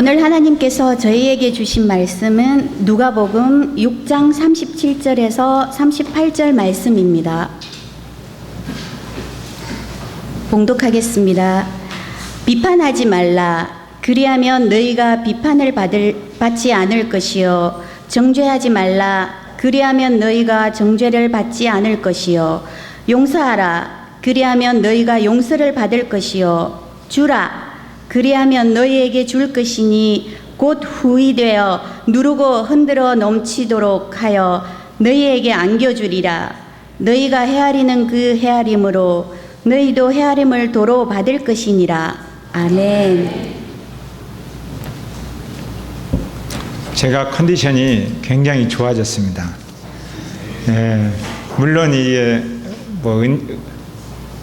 오늘 하나님께서 저희에게 주신 말씀은 누가복음 6장 37절에서 38절 말씀입니다. 봉독하겠습니다. 비판하지 말라. 그리하면 너희가 비판을 받지 않을 것이요. 정죄하지 말라. 그리하면 너희가 정죄를 받지 않을 것이요. 용서하라. 그리하면 너희가 용서를 받을 것이요. 주라. 그리하면 너희에게 줄 것이니 곧 후히되어 누르고 흔들어 넘치도록 하여 너희에게 안겨주리라. 너희가 헤아리는 그 헤아림으로 너희도 헤아림을 도로 받을 것이니라. 아멘. 제가 컨디션이 굉장히 좋아졌습니다. 물론 이게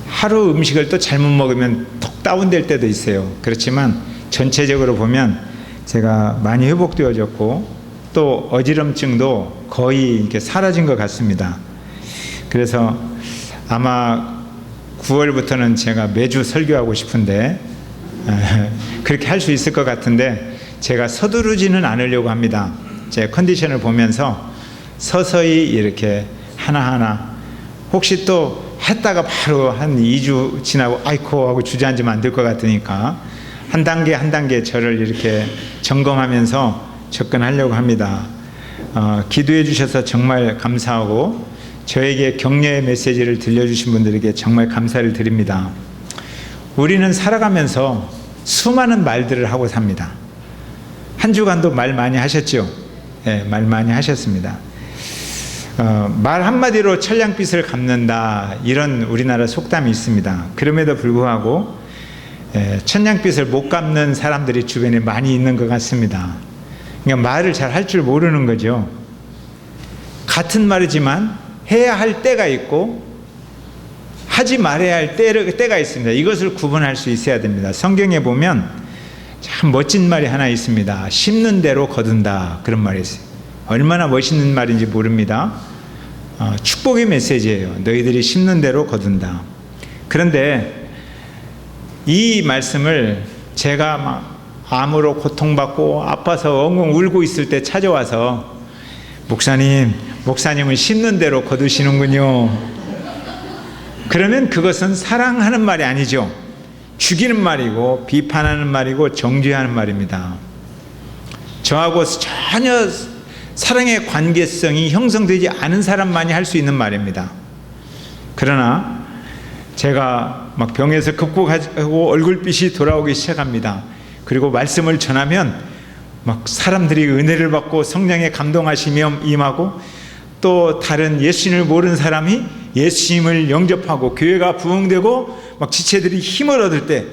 하루 음식을 또 잘못 먹으면 톡 다운될 때도 있어요. 그렇지만 전체적으로 보면 제가 많이 회복되어졌고 또 어지럼증도 거의 이렇게 사라진 것 같습니다. 그래서 아마 9월부터는 제가 매주 설교하고 싶은데 그렇게 할 수 있을 것 같은데 제가 서두르지는 않으려고 합니다. 제 컨디션을 보면서 서서히 이렇게 하나하나, 혹시 또 했다가 바로 한 2주 지나고 아이코 하고 주저앉으면 안 될 것 같으니까 한 단계 한 단계 저를 이렇게 점검하면서 접근하려고 합니다. 기도해 주셔서 정말 감사하고 저에게 격려의 메시지를 들려주신 분들에게 정말 감사를 드립니다. 우리는 살아가면서 수많은 말들을 하고 삽니다. 한 주간도 말 많이 하셨죠? 네, 말 많이 하셨습니다. 말 한마디로 천냥빚을 갚는다, 이런 우리나라 속담이 있습니다. 그럼에도 불구하고 천냥빚을 못 갚는 사람들이 주변에 많이 있는 것 같습니다. 그러니까 말을 잘 할 줄 모르는 거죠. 같은 말이지만 해야 할 때가 있고 하지 말아야 할 때가 있습니다. 이것을 구분할 수 있어야 됩니다. 성경에 보면 참 멋진 말이 하나 있습니다. 심는 대로 거둔다, 그런 말이 있어요. 얼마나 멋있는 말인지 모릅니다. 축복의 메시지예요. 너희들이 심는 대로 거둔다. 그런데 이 말씀을 제가 막 암으로 고통받고 아파서 엉엉 울고 있을 때 찾아와서 목사님은 심는 대로 거두시는군요. 그러면 그것은 사랑하는 말이 아니죠. 죽이는 말이고 비판하는 말이고 정죄하는 말입니다. 저하고 전혀 사랑의 관계성이 형성되지 않은 사람만이 할 수 있는 말입니다. 그러나 제가 막 병에서 극복하고 얼굴빛이 돌아오기 시작합니다. 그리고 말씀을 전하면 막 사람들이 은혜를 받고 성령의 감동하심이 임하고 또 다른 예수님을 모르는 사람이 예수님을 영접하고 교회가 부흥되고 막 지체들이 힘을 얻을 때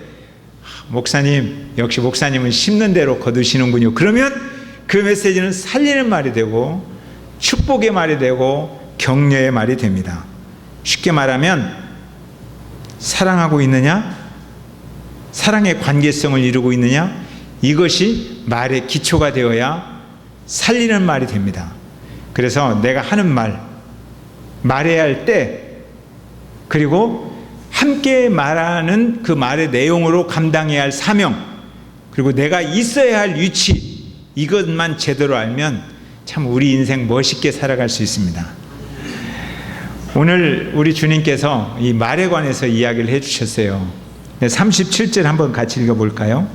역시 목사님은 심는 대로 거두시는군요. 그러면 그 메시지는 살리는 말이 되고 축복의 말이 되고 격려의 말이 됩니다. 쉽게 말하면 사랑하고 있느냐, 사랑의 관계성을 이루고 있느냐, 이것이 말의 기초가 되어야 살리는 말이 됩니다. 그래서 내가 하는 말해야 할 때, 그리고 함께 말하는 그 말의 내용으로 감당해야 할 사명, 그리고 내가 있어야 할 위치, 이것만 제대로 알면 참 우리 인생 멋있게 살아갈 수 있습니다. 오늘 우리 주님께서 이 말에 관해서 이야기를 해주셨어요. 37절 한번 같이 읽어볼까요?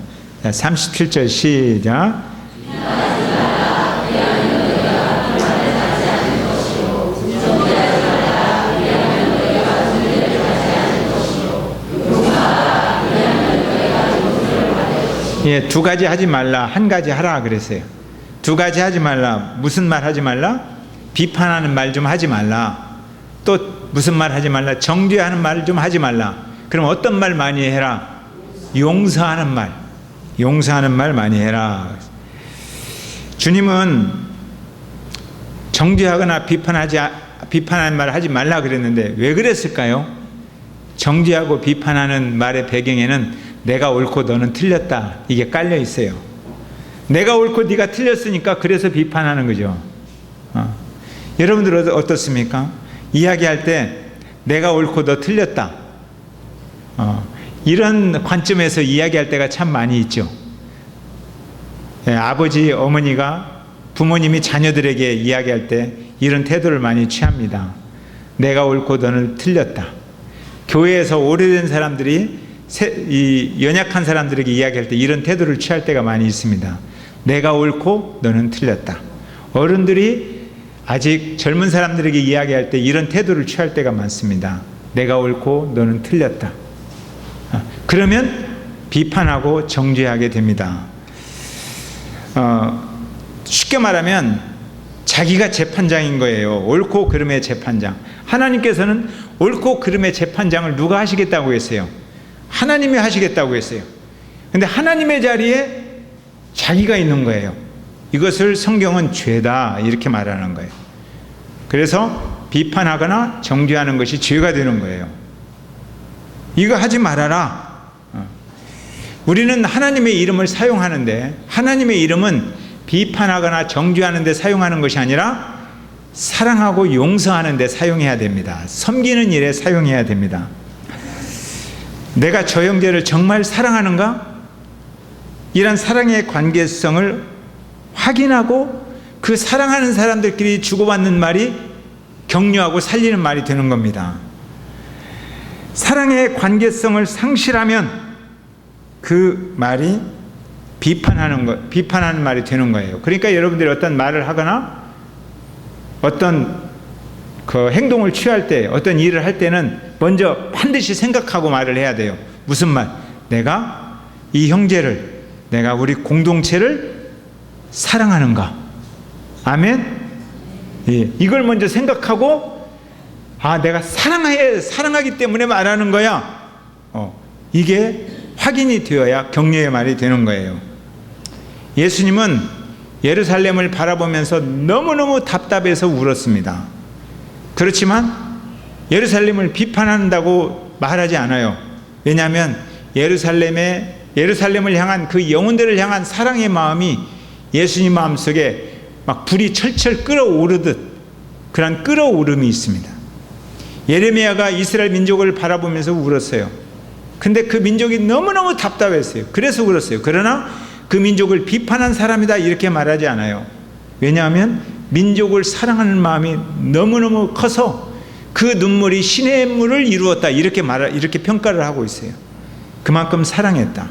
37절 시작. 두 가지 하지 말라, 한 가지 하라 그랬어요. 두 가지 하지 말라. 무슨 말 하지 말라? 비판하는 말 좀 하지 말라. 또 무슨 말 하지 말라? 정죄하는 말 좀 하지 말라. 그럼 어떤 말 많이 해라? 용서하는 말 많이 해라. 주님은 정죄하거나 비판하는 말 하지 말라 그랬는데 왜 그랬을까요? 정죄하고 비판하는 말의 배경에는 내가 옳고 너는 틀렸다, 이게 깔려 있어요. 내가 옳고 네가 틀렸으니까 그래서 비판하는 거죠. 여러분들 어떻습니까? 이야기할 때 내가 옳고 너 틀렸다, 이런 관점에서 이야기할 때가 참 많이 있죠. 아버지, 어머니가 부모님이 자녀들에게 이야기할 때 이런 태도를 많이 취합니다. 내가 옳고 너는 틀렸다. 교회에서 오래된 사람들이 이 연약한 사람들에게 이야기할 때 이런 태도를 취할 때가 많이 있습니다. 내가 옳고 너는 틀렸다. 어른들이 아직 젊은 사람들에게 이야기할 때 이런 태도를 취할 때가 많습니다. 내가 옳고 너는 틀렸다. 그러면 비판하고 정죄하게 됩니다. 쉽게 말하면 자기가 재판장인 거예요. 옳고 그름의 재판장. 하나님께서는 옳고 그름의 재판장을 누가 하시겠다고 했어요? 하나님이 하시겠다고 했어요. 근데 하나님의 자리에 자기가 있는 거예요. 이것을 성경은 죄다 이렇게 말하는 거예요. 그래서 비판하거나 정죄하는 것이 죄가 되는 거예요. 이거 하지 말아라. 우리는 하나님의 이름을 사용하는데 하나님의 이름은 비판하거나 정죄하는 데 사용하는 것이 아니라 사랑하고 용서하는 데 사용해야 됩니다. 섬기는 일에 사용해야 됩니다. 내가 저 형제를 정말 사랑하는가? 이런 사랑의 관계성을 확인하고 그 사랑하는 사람들끼리 주고받는 말이 격려하고 살리는 말이 되는 겁니다. 사랑의 관계성을 상실하면 그 말이 비판하는 말이 되는 거예요. 그러니까 여러분들이 어떤 말을 하거나 어떤 그 행동을 취할 때, 어떤 일을 할 때는 먼저 반드시 생각하고 말을 해야 돼요. 무슨 말? 내가 이 형제를, 내가 우리 공동체를 사랑하는가? 아멘? 예, 이걸 먼저 생각하고, 내가 사랑하기 때문에 말하는 거야. 이게 확인이 되어야 격려의 말이 되는 거예요. 예수님은 예루살렘을 바라보면서 너무너무 답답해서 울었습니다. 그렇지만 예루살렘을 비판한다고 말하지 않아요. 왜냐하면 예루살렘을 향한 그 영혼들을 향한 사랑의 마음이 예수님 마음속에 막 불이 철철 끓어오르듯 그런 끓어오름이 있습니다. 예레미야가 이스라엘 민족을 바라보면서 울었어요. 근데 그 민족이 너무너무 답답했어요. 그래서 울었어요. 그러나 그 민족을 비판한 사람이다 이렇게 말하지 않아요. 왜냐하면 민족을 사랑하는 마음이 너무너무 커서 그 눈물이 신의 물을 이루었다 이렇게 평가를 하고 있어요. 그만큼 사랑했다.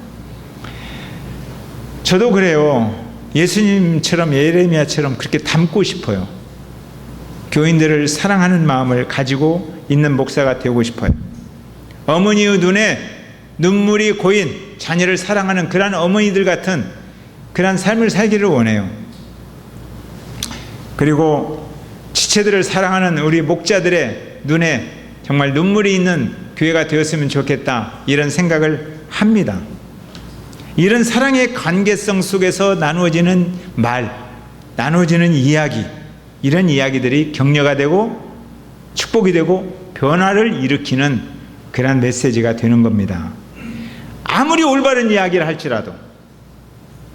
저도 그래요. 예수님처럼 예레미야처럼 그렇게 닮고 싶어요. 교인들을 사랑하는 마음을 가지고 있는 목사가 되고 싶어요. 어머니의 눈에 눈물이 고인 자녀를 사랑하는 그런 어머니들 같은 그런 삶을 살기를 원해요. 그리고 지체들을 사랑하는 우리 목자들의 눈에 정말 눈물이 있는 교회가 되었으면 좋겠다 이런 생각을 합니다. 이런 사랑의 관계성 속에서 나누어지는 말, 나누어지는 이야기, 이런 이야기들이 격려가 되고 축복이 되고 변화를 일으키는 그런 메시지가 되는 겁니다. 아무리 올바른 이야기를 할지라도,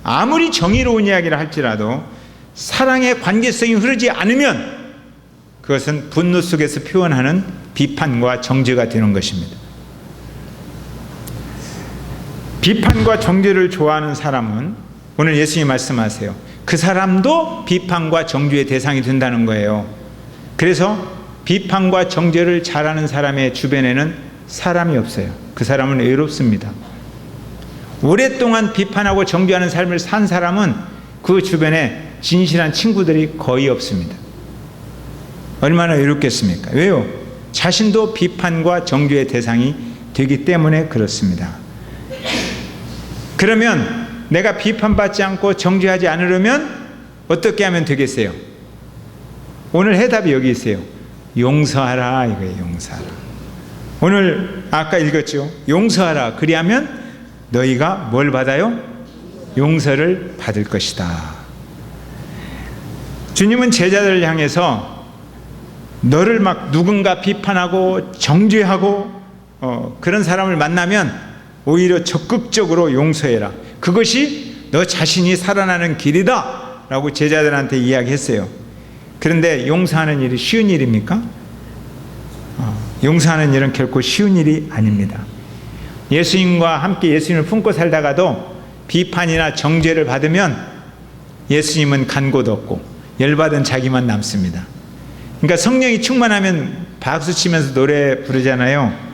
아무리 정의로운 이야기를 할지라도 사랑의 관계성이 흐르지 않으면 그것은 분노 속에서 표현하는 비판과 정죄가 되는 것입니다. 비판과 정죄를 좋아하는 사람은 오늘 예수님이 말씀하세요. 그 사람도 비판과 정죄의 대상이 된다는 거예요. 그래서 비판과 정죄를 잘하는 사람의 주변에는 사람이 없어요. 그 사람은 외롭습니다. 오랫동안 비판하고 정죄하는 삶을 산 사람은 그 주변에 진실한 친구들이 거의 없습니다. 얼마나 외롭겠습니까? 왜요? 자신도 비판과 정죄의 대상이 되기 때문에 그렇습니다. 그러면 내가 비판받지 않고 정죄하지 않으려면 어떻게 하면 되겠어요? 오늘 해답이 여기 있어요. 용서하라 이거예요. 용서하라. 오늘 아까 읽었죠. 용서하라. 그리하면 너희가 뭘 받아요? 용서를 받을 것이다. 주님은 제자들을 향해서 너를 막 누군가 비판하고 정죄하고 그런 사람을 만나면 오히려 적극적으로 용서해라. 그것이 너 자신이 살아나는 길이다 라고 제자들한테 이야기했어요. 그런데 용서하는 일이 쉬운 일입니까? 용서하는 일은 결코 쉬운 일이 아닙니다. 예수님과 함께 예수님을 품고 살다가도 비판이나 정죄를 받으면 예수님은 간 곳 없고 열받은 자기만 남습니다. 그러니까 성령이 충만하면 박수 치면서 노래 부르잖아요.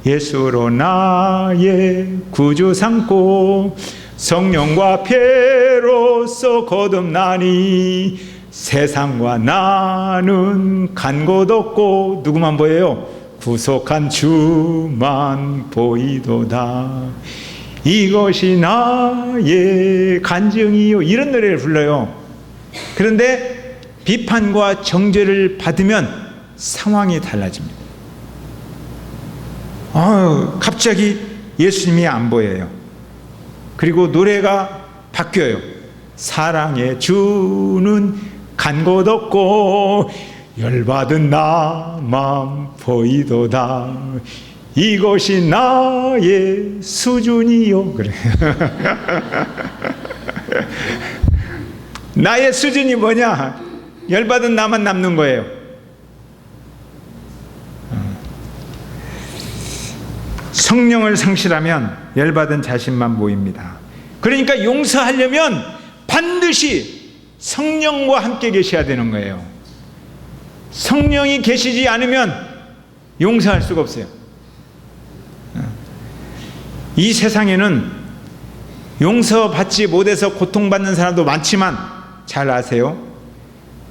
예수로 나의 구주 삼고 성령과 피로써 거듭나니 세상과 나는 간 곳 없고 누구만 보여요? 구속한 주만 보이도다. 이것이 나의 간증이요. 이런 노래를 불러요. 그런데 비판과 정죄를 받으면 상황이 달라집니다. 갑자기 예수님이 안 보여요. 그리고 노래가 바뀌어요. 사랑의 주는 간 곳 없고 열받은 나만 보이도다. 이것이 나의 수준이요. 그래. 나의 수준이 뭐냐? 열받은 나만 남는 거예요. 성령을 상실하면 열받은 자신만 보입니다. 그러니까 용서하려면 반드시 성령과 함께 계셔야 되는 거예요. 성령이 계시지 않으면 용서할 수가 없어요. 이 세상에는 용서받지 못해서 고통받는 사람도 많지만 잘 아세요?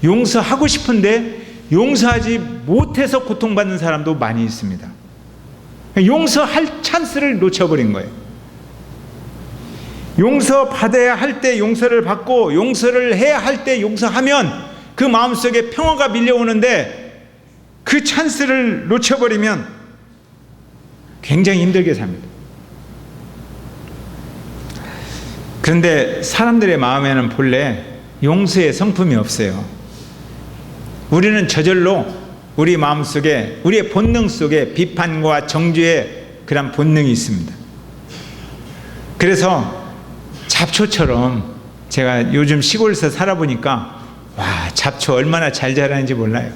용서하고 싶은데 용서하지 못해서 고통받는 사람도 많이 있습니다. 용서할 찬스를 놓쳐버린 거예요. 용서받아야 할 때 용서를 받고 용서를 해야 할 때 용서하면 그 마음속에 평화가 밀려오는데 그 찬스를 놓쳐버리면 굉장히 힘들게 삽니다. 그런데 사람들의 마음에는 본래 용서의 성품이 없어요. 우리는 저절로 우리 마음속에, 우리의 본능 속에 비판과 정죄의 그런 본능이 있습니다. 그래서 잡초처럼 제가 요즘 시골에서 살아보니까 와, 잡초 얼마나 잘 자라는지 몰라요.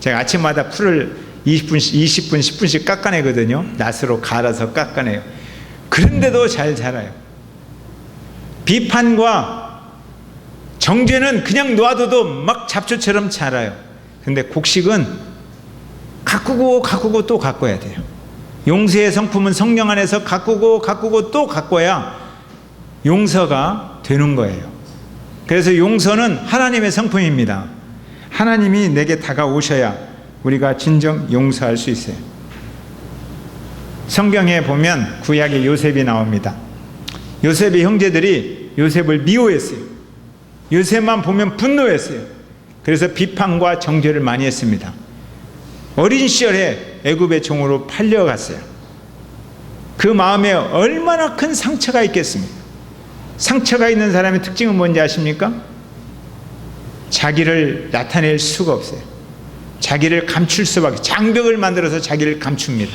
제가 아침마다 풀을 20분, 10분씩 깎아내거든요. 낫으로 갈아서 깎아내요. 그런데도 잘 자라요. 비판과 정죄는 그냥 놔둬도 막 잡초처럼 자라요. 근데 곡식은 가꾸고 또 가꿔야 돼요. 용서의 성품은 성령 안에서 가꾸고 또 가꿔야 용서가 되는 거예요. 그래서 용서는 하나님의 성품입니다. 하나님이 내게 다가오셔야 우리가 진정 용서할 수 있어요. 성경에 보면 구약의 요셉이 나옵니다. 요셉의 형제들이 요셉을 미워했어요. 요셉만 보면 분노했어요. 그래서 비판과 정죄를 많이 했습니다. 어린 시절에 애굽의 종으로 팔려갔어요. 그 마음에 얼마나 큰 상처가 있겠습니까? 상처가 있는 사람의 특징은 뭔지 아십니까? 자기를 나타낼 수가 없어요. 자기를 감출 수밖에, 장벽을 만들어서 자기를 감춥니다.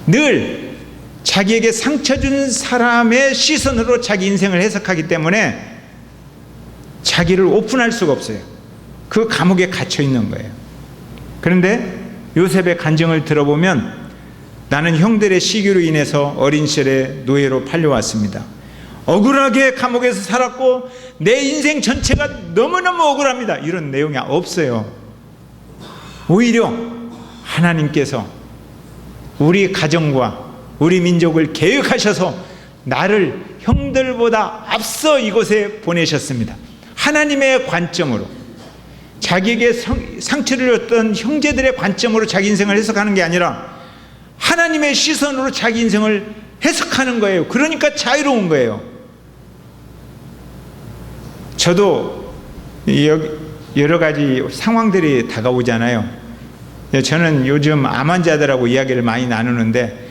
늘 자기에게 상처 준 사람의 시선으로 자기 인생을 해석하기 때문에 자기를 오픈할 수가 없어요. 그 감옥에 갇혀 있는 거예요. 그런데 요셉의 간증을 들어보면 나는 형들의 시기로 인해서 어린 시절에 노예로 팔려왔습니다. 억울하게 감옥에서 살았고 내 인생 전체가 너무너무 억울합니다. 이런 내용이 없어요. 오히려 하나님께서 우리 가정과 우리 민족을 계획하셔서 나를 형들보다 앞서 이곳에 보내셨습니다. 하나님의 관점으로, 자기에게 상처를 줬던 형제들의 관점으로 자기 인생을 해석하는 게 아니라 하나님의 시선으로 자기 인생을 해석하는 거예요. 그러니까 자유로운 거예요. 저도 여러 가지 상황들이 다가오잖아요. 저는 요즘 암 환자들하고 이야기를 많이 나누는데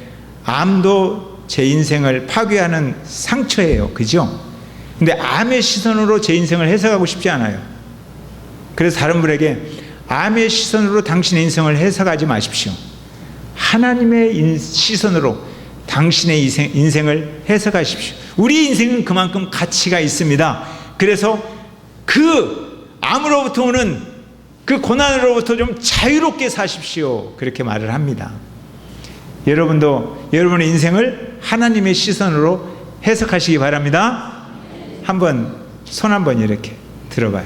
암도 제 인생을 파괴하는 상처예요. 그죠? 근데 암의 시선으로 제 인생을 해석하고 싶지 않아요. 그래서 다른 분에게 암의 시선으로 당신의 인생을 해석하지 마십시오. 하나님의 시선으로 당신의 인생을 해석하십시오. 우리 인생은 그만큼 가치가 있습니다. 그래서 그 암으로부터 오는 그 고난으로부터 좀 자유롭게 사십시오. 그렇게 말을 합니다. 여러분도 여러분의 인생을 하나님의 시선으로 해석하시기 바랍니다. 한번 손 한번 이렇게 들어봐요.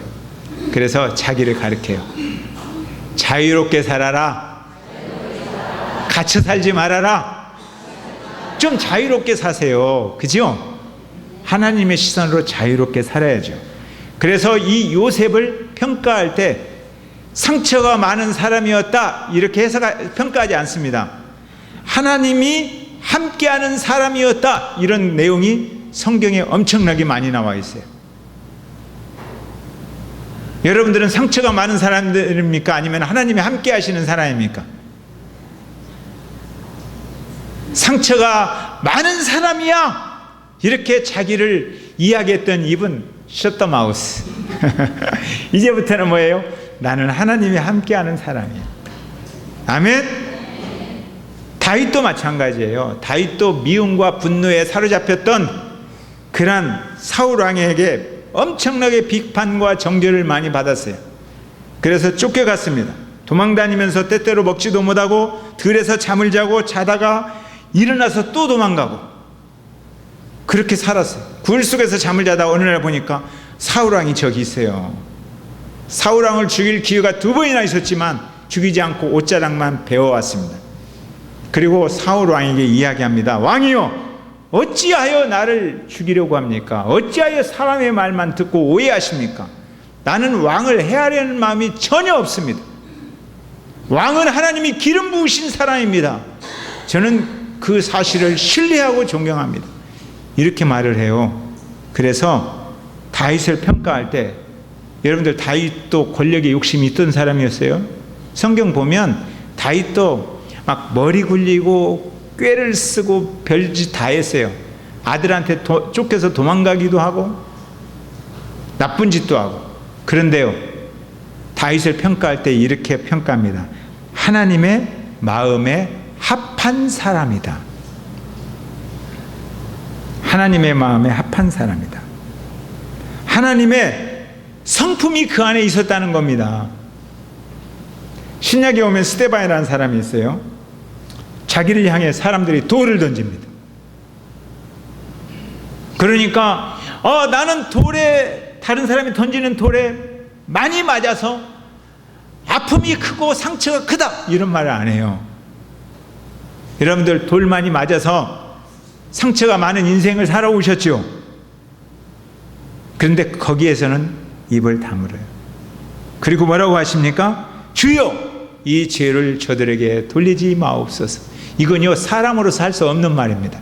그래서 자기를 가르쳐요. 자유롭게 살아라. 갇혀 살지 말아라. 좀 자유롭게 사세요. 그죠? 하나님의 시선으로 자유롭게 살아야죠. 그래서 이 요셉을 평가할 때 상처가 많은 사람이었다 이렇게 평가하지 않습니다. 하나님이 함께하는 사람이었다 이런 내용이 성경에 엄청나게 많이 나와 있어요. 여러분들은 상처가 많은 사람들입니까? 아니면 하나님이 함께 하시는 사람입니까? 상처가 많은 사람이야 이렇게 자기를 이야기했던 입은 셔터마우스. 이제부터는 뭐예요? 나는 하나님이 함께하는 사람이에요. 아멘. 다윗도 마찬가지예요. 다윗도 미움과 분노에 사로잡혔던 그런 사울 왕에게 엄청나게 비판과 정죄를 많이 받았어요. 그래서 쫓겨갔습니다. 도망다니면서 때때로 먹지도 못하고 들에서 잠을 자고 자다가 일어나서 또 도망가고 그렇게 살았어요. 굴 속에서 잠을 자다 어느 날 보니까 사울왕이 저기 있어요. 사울왕을 죽일 기회가 2번이나 있었지만 죽이지 않고 옷자락만 베어왔습니다. 그리고 사울왕에게 이야기합니다. 왕이요, 어찌하여 나를 죽이려고 합니까? 어찌하여 사람의 말만 듣고 오해하십니까? 나는 왕을 해하려는 마음이 전혀 없습니다. 왕은 하나님이 기름 부으신 사람입니다. 저는 그 사실을 신뢰하고 존경합니다. 이렇게 말을 해요. 그래서 다윗을 평가할 때, 여러분들 다윗도 권력에 욕심이 있던 사람이었어요. 성경 보면 다윗도 막 머리 굴리고 꾀를 쓰고 별짓 다 했어요. 아들한테 쫓겨서 도망가기도 하고 나쁜 짓도 하고. 그런데요, 다윗을 평가할 때 이렇게 평가합니다. 하나님의 마음에 합한 사람이다. 하나님의 마음에 합한 사람이다. 하나님의 성품이 그 안에 있었다는 겁니다. 신약에 오면 스데반이라는 사람이 있어요. 자기를 향해 사람들이 돌을 던집니다. 그러니까 나는 다른 사람이 던지는 돌에 많이 맞아서 아픔이 크고 상처가 크다 이런 말을 안 해요. 여러분들 돌 많이 맞아서 상처가 많은 인생을 살아오셨죠. 그런데 거기에서는 입을 다물어요. 그리고 뭐라고 하십니까? 주여, 이 죄를 저들에게 돌리지 마옵소서. 이건요, 사람으로서 할 수 없는 말입니다.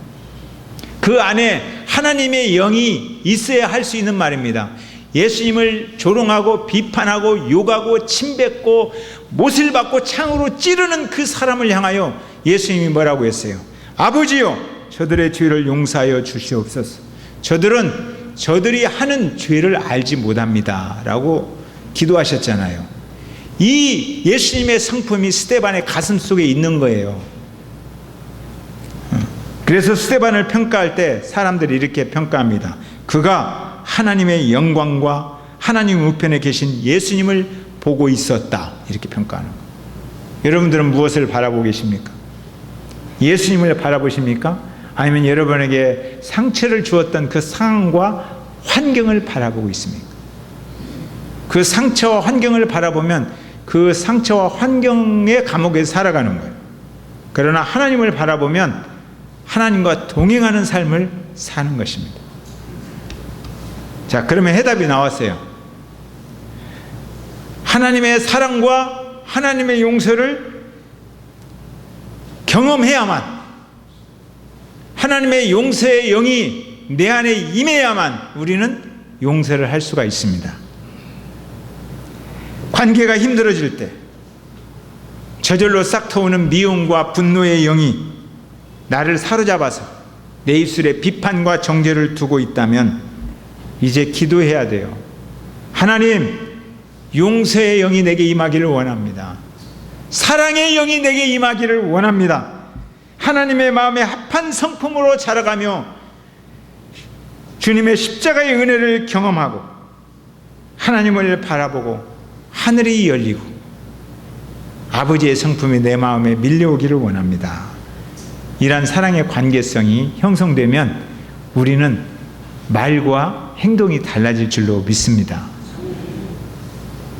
그 안에 하나님의 영이 있어야 할 수 있는 말입니다. 예수님을 조롱하고 비판하고 욕하고 침뱉고 못을 받고 창으로 찌르는 그 사람을 향하여 예수님이 뭐라고 했어요? 아버지요, 저들의 죄를 용서하여 주시옵소서. 저들은 저들이 하는 죄를 알지 못합니다 라고 기도하셨잖아요. 이 예수님의 성품이 스데반의 가슴 속에 있는 거예요. 그래서 스데반을 평가할 때 사람들이 이렇게 평가합니다. 그가 하나님의 영광과 하나님 우편에 계신 예수님을 보고 있었다, 이렇게 평가하는 거예요. 여러분들은 무엇을 바라보고 계십니까? 예수님을 바라보십니까? 아니면 여러분에게 상처를 주었던 그 상황과 환경을 바라보고 있습니까? 그 상처와 환경을 바라보면 그 상처와 환경의 감옥에서 살아가는 거예요. 그러나 하나님을 바라보면 하나님과 동행하는 삶을 사는 것입니다. 자, 그러면 해답이 나왔어요. 하나님의 사랑과 하나님의 용서를 경험해야만, 하나님의 용서의 영이 내 안에 임해야만 우리는 용서를 할 수가 있습니다. 관계가 힘들어질 때 저절로 싹 트오는 미움과 분노의 영이 나를 사로잡아서 내 입술에 비판과 정죄를 두고 있다면 이제 기도해야 돼요. 하나님, 용서의 영이 내게 임하기를 원합니다. 사랑의 영이 내게 임하기를 원합니다. 하나님의 마음에 합한 성품으로 자라가며 주님의 십자가의 은혜를 경험하고 하나님을 바라보고 하늘이 열리고 아버지의 성품이 내 마음에 밀려오기를 원합니다. 이러한 사랑의 관계성이 형성되면 우리는 말과 행동이 달라질 줄로 믿습니다.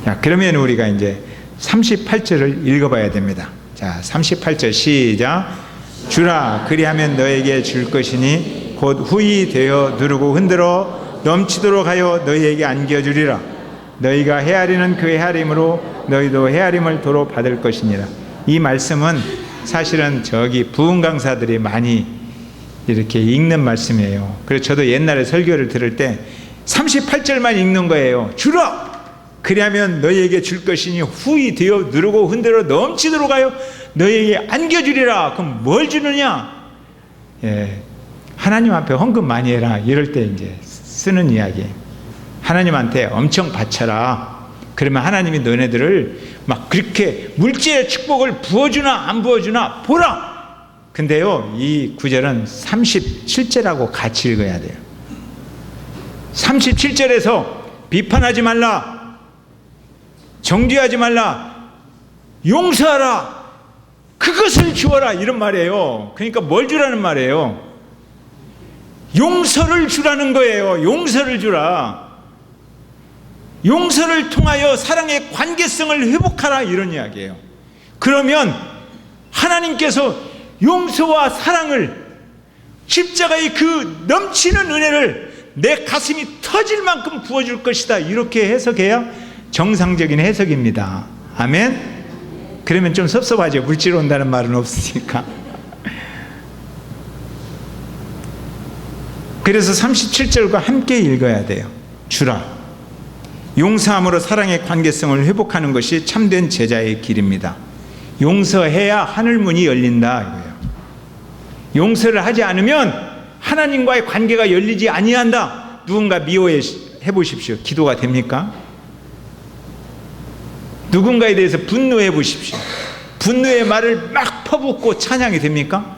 자, 그러면 우리가 이제 38절을 읽어봐야 됩니다. 자, 38절 시작. 주라 그리하면 너에게 줄 것이니 곧 후히 되어 누르고 흔들어 넘치도록 하여 너희에게 안겨주리라. 너희가 헤아리는 그 헤아림으로 너희도 헤아림을 도로 받을 것이니라. 이 말씀은 사실은 저기 부흥 강사들이 많이 이렇게 읽는 말씀이에요. 그래서 저도 옛날에 설교를 들을 때 38절만 읽는 거예요. 주라 그리하면 너희에게 줄 것이니 후히 되어 누르고 흔들어 넘치도록 하여 너희에게 안겨주리라. 그럼 뭘 주느냐? 예, 하나님 앞에 헌금 많이 해라. 이럴 때 이제 쓰는 이야기. 하나님한테 엄청 바쳐라. 그러면 하나님이 너네들을 막 그렇게 물질의 축복을 부어주나 안 부어주나 보라. 근데요, 이 구절은 37절하고 같이 읽어야 돼요. 37절에서 비판하지 말라, 정죄하지 말라, 용서하라, 그것을 주어라, 이런 말이에요. 그러니까 뭘 주라는 말이에요? 용서를 주라는 거예요. 용서를 주라. 용서를 통하여 사랑의 관계성을 회복하라, 이런 이야기예요. 그러면 하나님께서 용서와 사랑을, 십자가의 그 넘치는 은혜를 내 가슴이 터질 만큼 부어줄 것이다, 이렇게 해석해야 정상적인 해석입니다. 아멘. 그러면 좀 섭섭하죠. 물질 온다는 말은 없으니까. 그래서 37절과 함께 읽어야 돼요. 주라. 용서함으로 사랑의 관계성을 회복하는 것이 참된 제자의 길입니다. 용서해야 하늘문이 열린다, 이거예요. 용서를 하지 않으면 하나님과의 관계가 열리지 아니한다. 누군가 미워해 보십시오. 기도가 됩니까? 누군가에 대해서 분노해 보십시오. 분노의 말을 막 퍼붓고 찬양이 됩니까?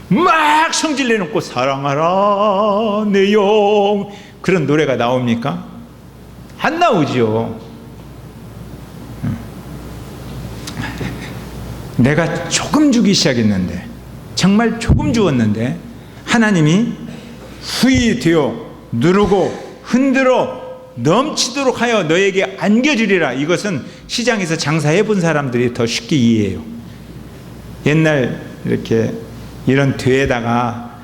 막 성질 내놓고 사랑하라 내 영, 그런 노래가 나옵니까? 안 나오죠. 내가 조금 주기 시작했는데, 정말 조금 주었는데 하나님이 후히 되어 누르고 흔들어 넘치도록 하여 너에게 안겨주리라. 이것은 시장에서 장사해 본 사람들이 더 쉽게 이해해요. 옛날 이렇게 이런 뒤에다가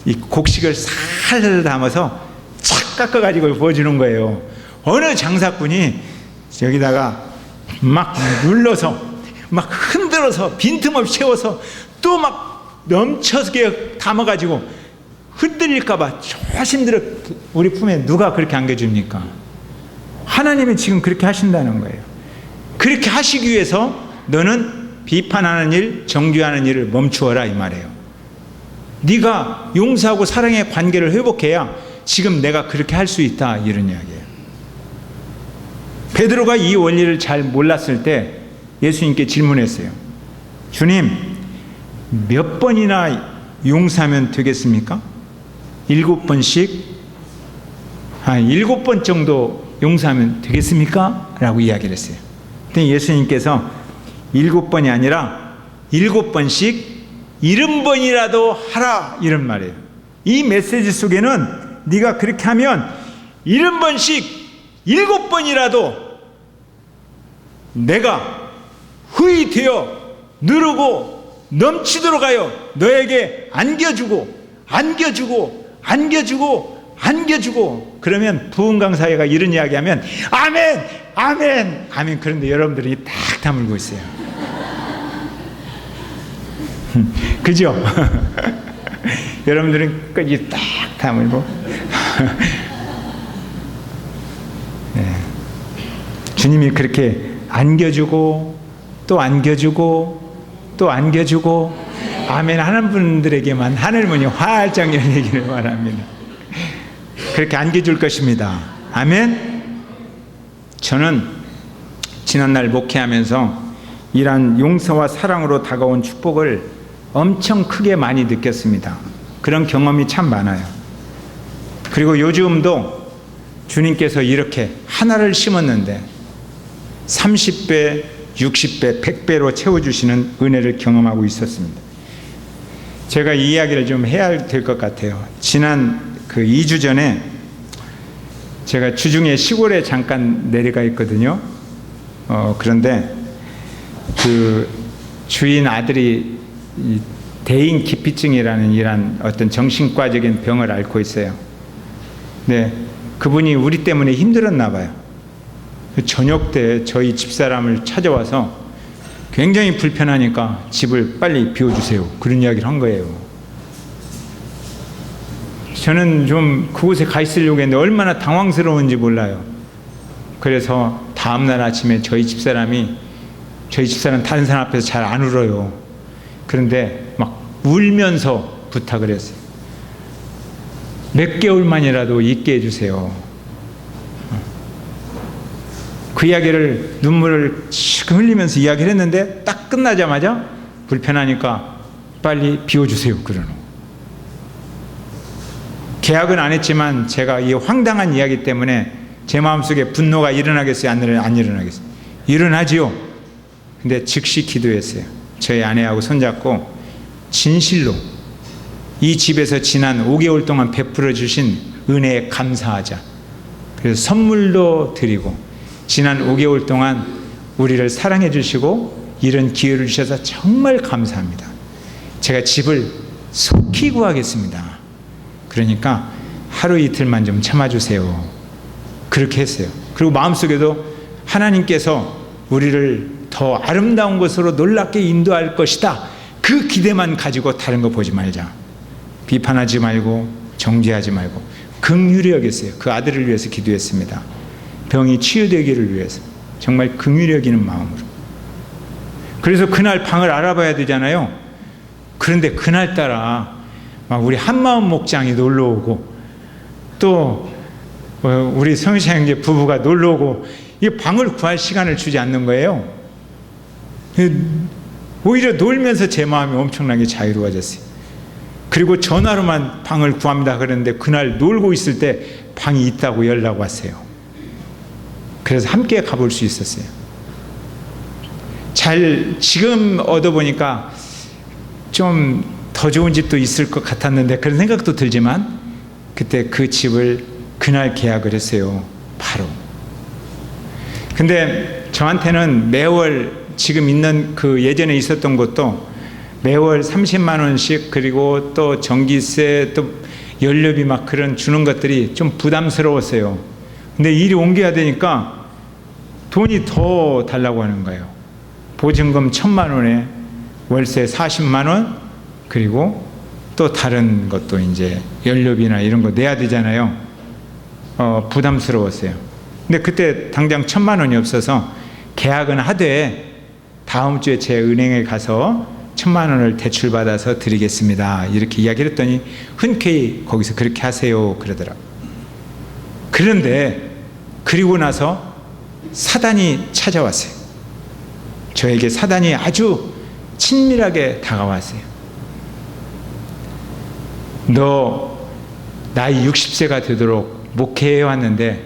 이 곡식을 살살 담아서 착 깎아가지고 부어주는 거예요. 어느 장사꾼이 여기다가 막 눌러서 막 흔들어서 빈틈없이 채워서 또 막 넘쳐게 담아가지고 흔들릴까봐 조심들어 우리 품에 누가 그렇게 안겨줍니까? 하나님이 지금 그렇게 하신다는 거예요. 그렇게 하시기 위해서 너는 비판하는 일, 정죄하는 일을 멈추어라, 이 말이에요. 네가 용서하고 사랑의 관계를 회복해야 지금 내가 그렇게 할 수 있다, 이런 이야기예요. 베드로가 이 원리를 잘 몰랐을 때 예수님께 질문했어요. 주님, 몇 번이나 용서하면 되겠습니까? 7번씩? 7번 정도 용서하면 되겠습니까? 라고 이야기를 했어요. 그랬더니 예수님께서 7번이 아니라 7번씩 70번이라도 하라, 이런 말이에요. 이 메시지 속에는 네가 그렇게 하면 70번씩 7번이라도 내가 후히 되어 누르고 넘치도록 하여 너에게 안겨주고 안겨주고 안겨주고 안겨주고. 그러면 부흥 강사회가 이런 이야기하면 아멘 아멘 아멘. 그런데 여러분들이 딱 다물고 있어요. 그죠? 여러분들은 끝이 딱 다물고 네. 주님이 그렇게 안겨주고 또 안겨주고 또 안겨주고 아멘 하는 분들에게만 하늘문이 활짝 열리기를 바랍니다. 그렇게 안겨줄 것입니다. 아멘. 저는 지난날 목회하면서 이러한 용서와 사랑으로 다가온 축복을 엄청 크게 많이 느꼈습니다. 그런 경험이 참 많아요. 그리고 요즘도 주님께서 이렇게 하나를 심었는데 30배, 60배, 100배로 채워주시는 은혜를 경험하고 있었습니다. 제가 이 이야기를 좀 해야 될 것 같아요. 지난 그 2주 전에 제가 주중에 시골에 잠깐 내려가 있거든요. 그런데 그 주인 아들이 이 대인 기피증이라는 이런 어떤 정신과적인 병을 앓고 있어요. 네, 그분이 우리 때문에 힘들었나 봐요. 저녁 때 저희 집사람을 찾아와서 굉장히 불편하니까 집을 빨리 비워주세요. 그런 이야기를 한 거예요. 저는 좀 그곳에 가 있으려고 했는데 얼마나 당황스러운지 몰라요. 그래서 다음날 아침에 저희 집사람 다른 사람 앞에서 잘 안 울어요. 그런데 막 울면서 부탁을 했어요. 몇 개월만이라도 있게 해주세요. 그 이야기를 눈물을 씩 흘리면서 이야기를 했는데 딱 끝나자마자 불편하니까 빨리 비워주세요. 그러는. 계약은 안 했지만 제가 이 황당한 이야기 때문에 제 마음속에 분노가 일어나겠어요? 안 일어나겠어요? 일어나지요. 근데 즉시 기도했어요. 저희 아내하고 손잡고 진실로 이 집에서 지난 5개월 동안 베풀어 주신 은혜에 감사하자. 그래서 선물도 드리고 지난 5개월 동안 우리를 사랑해 주시고 이런 기회를 주셔서 정말 감사합니다. 제가 집을 속히 구하겠습니다. 그러니까 하루 이틀만 좀 참아주세요. 그렇게 했어요. 그리고 마음속에도 하나님께서 우리를 더 아름다운 것으로 놀랍게 인도할 것이다. 그 기대만 가지고 다른 거 보지 말자. 비판하지 말고 정죄하지 말고 긍휼히 여겼어요. 그 아들을 위해서 기도했습니다. 병이 치유되기를 위해서 정말 긍휼히 여기는 마음으로. 그래서 그날 방을 알아봐야 되잖아요. 그런데 그날따라 막 우리 한마음 목장이 놀러오고 또 우리 성시 형제 부부가 놀러오고 이 방을 구할 시간을 주지 않는 거예요. 오히려 놀면서 제 마음이 엄청나게 자유로워졌어요. 그리고 전화로만 방을 구합니다 그랬는데 그날 놀고 있을 때 방이 있다고 연락 왔어요. 그래서 함께 가볼 수 있었어요. 지금 얻어보니까 좀 더 좋은 집도 있을 것 같았는데 그런 생각도 들지만 그때 그 집을 그날 계약을 했어요. 바로. 근데 저한테는 매월 지금 있는 그 예전에 있었던 것도 매월 30만 원씩 그리고 또 전기세 또 연료비 막 그런 주는 것들이 좀 부담스러웠어요. 근데 일이 옮겨야 되니까 돈이 더 달라고 하는 거예요. 보증금 1,000만 원에 월세 40만 원 그리고 또 다른 것도 이제 연료비나 이런 거 내야 되잖아요. 부담스러웠어요. 근데 그때 당장 1,000만 원이 없어서 계약은 하되 다음 주에 제 은행에 가서 1,000만 원을 대출받아서 드리겠습니다. 이렇게 이야기를 했더니 흔쾌히 거기서 그렇게 하세요. 그러더라고요. 그런데 그리고 나서 사단이 찾아왔어요. 저에게 사단이 아주 친밀하게 다가왔어요. 너 나이 60세가 되도록 목회해 왔는데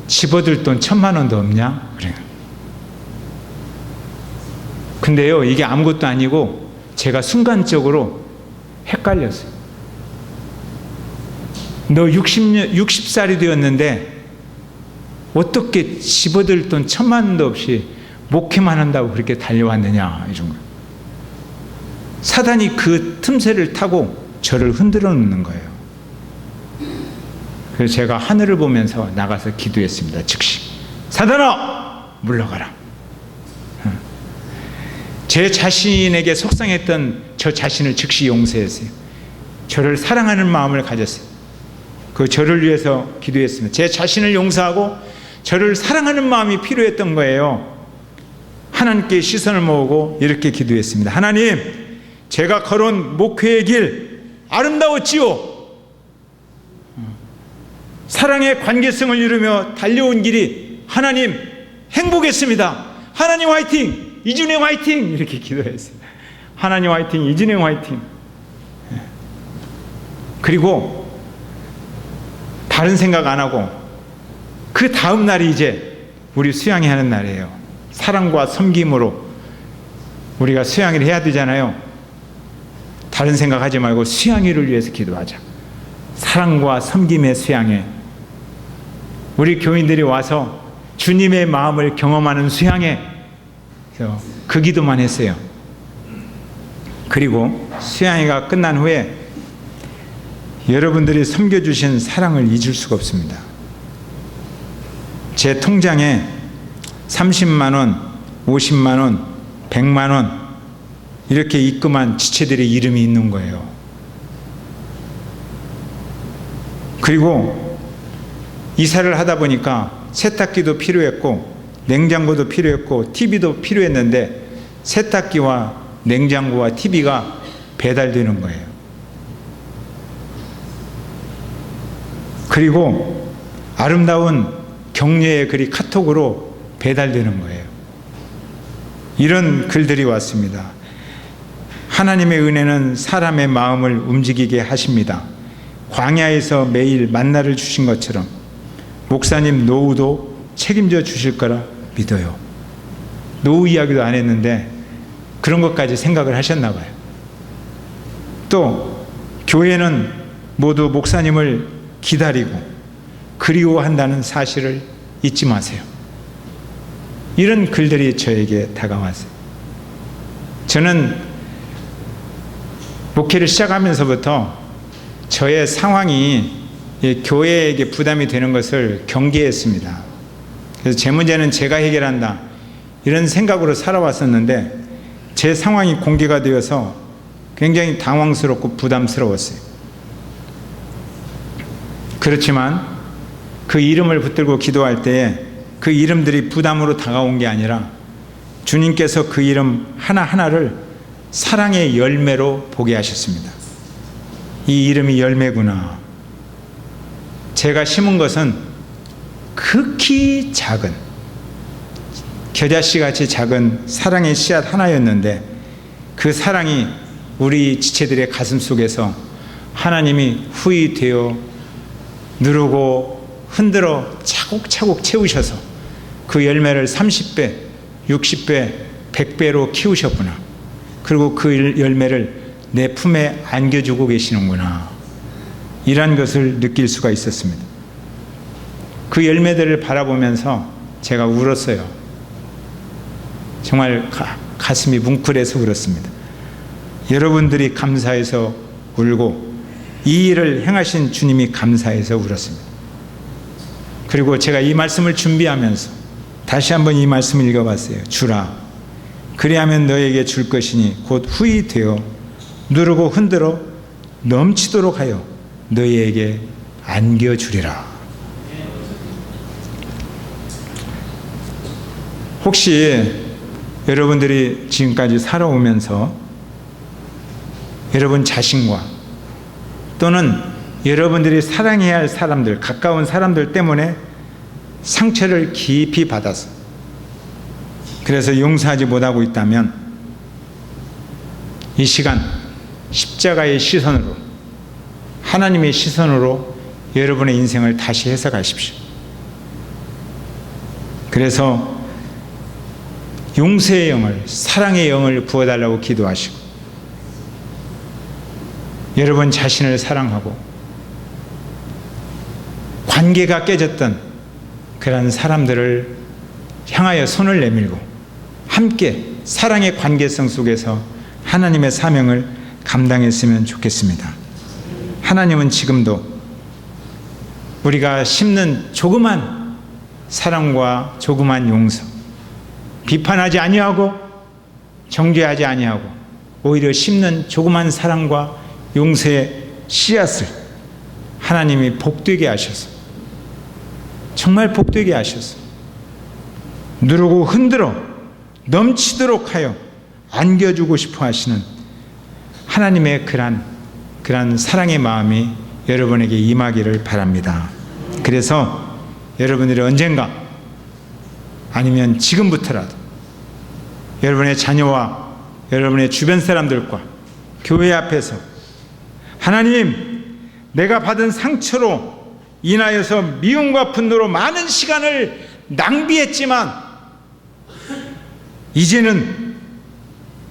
집어들 돈 1,000만 원도 없냐? 그래요. 근데요, 이게 아무것도 아니고 제가 순간적으로 헷갈렸어요. 너 60살이 되었는데 어떻게 집어들 돈 1,000만 원도 없이 목회만 한다고 그렇게 달려왔느냐? 이런 거. 사단이 그 틈새를 타고 저를 흔들어 놓는 거예요. 그래서 제가 하늘을 보면서 나가서 기도했습니다. 즉시 사단아 물러가라. 제 자신에게 속상했던 저 자신을 즉시 용서했어요. 저를 사랑하는 마음을 가졌어요. 그 저를 위해서 기도했습니다. 제 자신을 용서하고 저를 사랑하는 마음이 필요했던 거예요. 하나님께 시선을 모으고 이렇게 기도했습니다. 하나님, 제가 걸은 목회의 길 아름다웠지요. 사랑의 관계성을 이루며 달려온 길이 하나님 행복했습니다. 하나님 화이팅! 이준영 화이팅! 이렇게 기도했어요. 하나님 화이팅! 이준영 화이팅! 그리고 다른 생각 안 하고 그 다음 날이 이제 우리 수양회 하는 날이에요. 사랑과 섬김으로 우리가 수양회를 해야 되잖아요. 다른 생각하지 말고 수양회를 위해서 기도하자. 사랑과 섬김의 수양회, 우리 교인들이 와서 주님의 마음을 경험하는 수양회, 그 기도만 했어요. 그리고 수양회가 끝난 후에 여러분들이 섬겨주신 사랑을 잊을 수가 없습니다. 제 통장에 30만 원, 50만 원, 100만 원 이렇게 입금한 지체들의 이름이 있는 거예요. 그리고 이사를 하다 보니까 세탁기도 필요했고 냉장고도 필요했고 TV도 필요했는데 세탁기와 냉장고와 TV가 배달되는 거예요. 그리고 아름다운 격려의 글이 카톡으로 배달되는 거예요. 이런 글들이 왔습니다. 하나님의 은혜는 사람의 마음을 움직이게 하십니다. 광야에서 매일 만나를 주신 것처럼 목사님 노후도 책임져 주실 거라 믿어요. 노후 이야기도 안 했는데 그런 것까지 생각을 하셨나 봐요. 또 교회는 모두 목사님을 기다리고 그리워한다는 사실을 잊지 마세요. 이런 글들이 저에게 다가왔어요. 저는 목회를 시작하면서부터 저의 상황이 교회에게 부담이 되는 것을 경계했습니다. 그래서 제 문제는 제가 해결한다 이런 생각으로 살아왔었는데 제 상황이 공개가 되어서 굉장히 당황스럽고 부담스러웠어요. 그렇지만 그 이름을 붙들고 기도할 때에 그 이름들이 부담으로 다가온 게 아니라 주님께서 그 이름 하나하나를 사랑의 열매로 보게 하셨습니다. 이 이름이 열매구나. 제가 심은 것은 극히 작은 겨자씨같이 작은 사랑의 씨앗 하나였는데 그 사랑이 우리 지체들의 가슴 속에서 하나님이 후히 되어 누르고 흔들어 차곡차곡 채우셔서 그 열매를 30배, 60배, 100배로 키우셨구나. 그리고 그 열매를 내 품에 안겨주고 계시는구나. 이런 것을 느낄 수가 있었습니다. 그 열매들을 바라보면서 제가 울었어요. 정말 가슴이 뭉클해서 울었습니다. 여러분들이 감사해서 울고 이 일을 행하신 주님이 감사해서 울었습니다. 그리고 제가 이 말씀을 준비하면서 다시 한번 이 말씀을 읽어봤어요. 주라, 그리하면 너에게 줄 것이니 곧 후히 되어 누르고 흔들어 넘치도록 하여 너희에게 안겨주리라. 혹시 여러분들이 지금까지 살아오면서 여러분 자신과 또는 여러분들이 사랑해야 할 사람들, 가까운 사람들 때문에 상처를 깊이 받아서 그래서 용서하지 못하고 있다면 이 시간 십자가의 시선으로, 하나님의 시선으로 여러분의 인생을 다시 해석하십시오. 그래서 용서의 영을, 사랑의 영을 부어달라고 기도하시고 여러분 자신을 사랑하고 관계가 깨졌던 그런 사람들을 향하여 손을 내밀고 함께 사랑의 관계성 속에서 하나님의 사명을 감당했으면 좋겠습니다. 하나님은 지금도 우리가 심는 조그만 사랑과 조그만 용서, 비판하지 아니하고 정죄하지 아니하고 오히려 심는 조그만 사랑과 용서의 씨앗을 하나님이 복되게 하셔서, 정말 복되게 하셔서 누르고 흔들어 넘치도록 하여 안겨주고 싶어 하시는 하나님의 그러한 사랑의 마음이 여러분에게 임하기를 바랍니다. 그래서 여러분들이 언젠가 아니면 지금부터라도 여러분의 자녀와 여러분의 주변 사람들과 교회 앞에서 하나님, 내가 받은 상처로 인하여서 미움과 분노로 많은 시간을 낭비했지만 이제는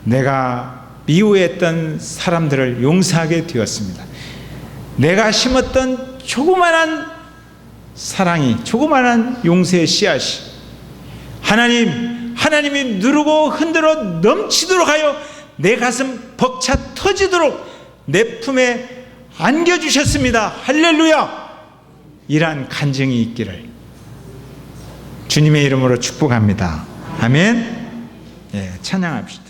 내가 미워했던 사람들을 용서하게 되었습니다. 내가 심었던 조그만한 사랑이, 조그만한 용서의 씨앗이 하나님이 누르고 흔들어 넘치도록 하여 내 가슴 벅차 터지도록 내 품에 안겨주셨습니다. 할렐루야! 이러한 간증이 있기를 주님의 이름으로 축복합니다. 아멘. 예, 찬양합시다.